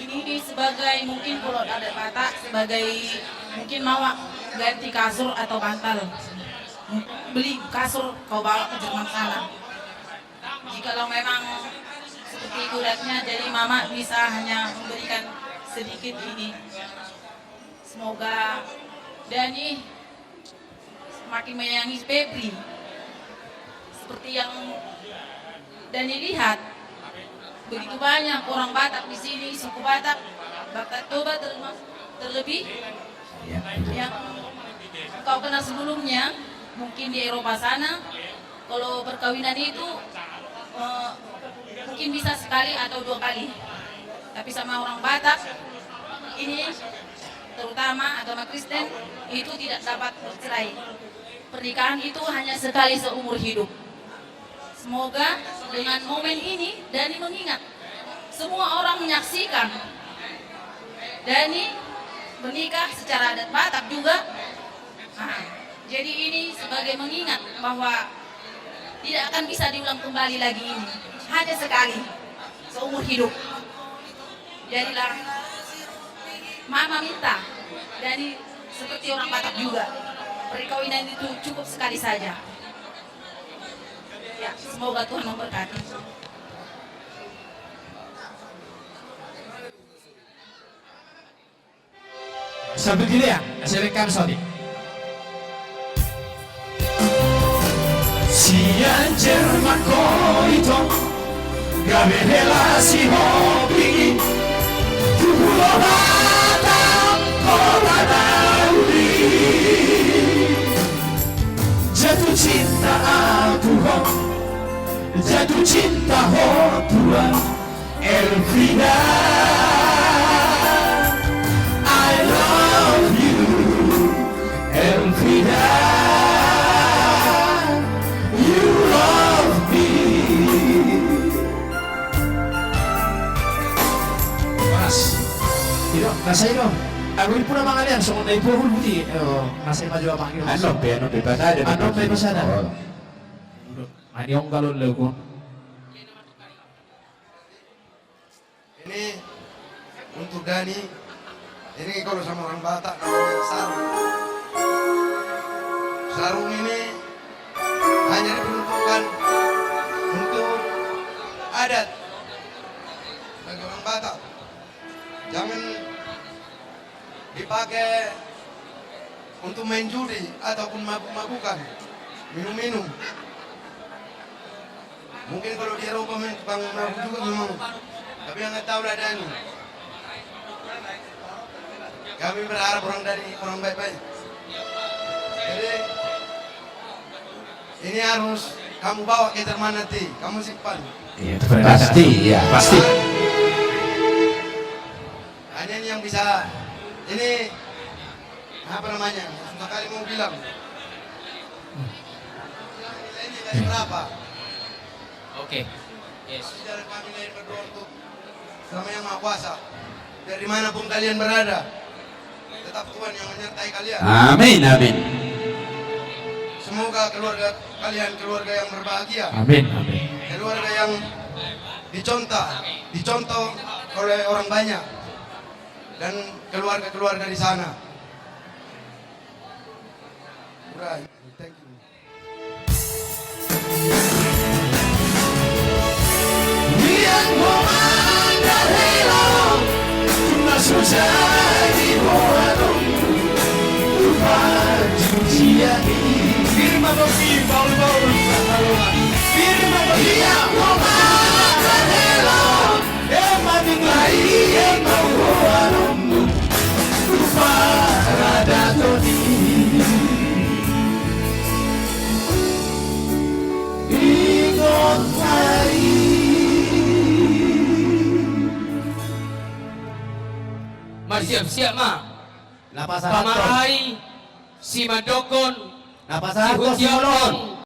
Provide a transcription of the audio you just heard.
ini sebagai mungkin kalau ada Batak sebagai mungkin mau ganti kasur atau bantal. Beli kasur kau bawa ke Jerman sana. Jikalau memang seperti uratnya, jadi mama bisa hanya memberikan sedikit ini. Semoga Dani semakin menyayangi Febri. Seperti yang Dani lihat, begitu banyak orang Batak di sini, suku Batak, Batak Toba terlebih yang kau kenal sebelumnya, mungkin di Eropa sana, kalau perkawinan itu mungkin bisa sekali atau 2 kali. Tapi sama orang Batak, ini terutama agama Kristen, itu tidak dapat bercerai. Pernikahan itu hanya sekali seumur hidup. Semoga dengan momen ini Dani mengingat, semua orang menyaksikan Dani menikah secara adat Batak juga. Nah, jadi ini sebagai mengingat bahwa tidak akan bisa diulang kembali lagi ini. Hanya sekali seumur hidup. Jadilah mama minta Dani seperti orang Batak juga. Perkawinan itu cukup sekali saja. Ya, semoga Tuhan memberkati. Sampai gini ya, saya rekam sorry. Sian Jerman koito, gabe relasi hobi, tubuh batang kota Daudi. Jatuh cinta aku ho, jatuh cinta ho Tuhan Elvira. I love you, Elvira. You love me. Mas, tidak, nasa ino. Ako po na mga liyan, so kung naipuhul buti, nasa ima juga panggil. Ano, bebas aja. Ano, bebas aja. Oh. Ano yung galon lego? Ini untuk Dani. Ini kalau sama orang Batak namanya sarung. Sarung ini hanya diperuntukkan untuk adat bagi orang Batak. Jangan dipakai untuk main judi ataupun mabuk-mabukan, minum-minum. Mungkin kalau di Eropa main tukang mabuk juga memang, tapi yang nggak tahu lah Dani. Kami berharap orang baik-baik. Jadi ini harus kamu bawa ke Jerman nanti, kamu simpan. Iya, pasti, ya, pasti. Hanya ini yang bisa, ini apa namanya? Susah kali mau bilang. Nilainya dari berapa? Oke. Yes. Sejarah kami dari berdoa untuk sama yang Maha Kuasa. Dari manapun kalian berada, tetap Tuhan yang menyertai kalian. Amin, amin. Semoga keluarga kalian keluarga yang berbahagia. Amin, amin. Keluarga yang dicontoh oleh orang banyak dan keluarga-keluarga di sana. Right. Thank you. Yang memandang helo, tunasujai di boado, tuhan cuciani. Firma bagi baul-baul sahabat. Firma bagi yang memandang helo, emadingai yang memboado, tuhan rada todi. Ingat hari. Mas siap-siap ma. Napasahan Pamarai, si Madokon, Napasahan si Hutiaon,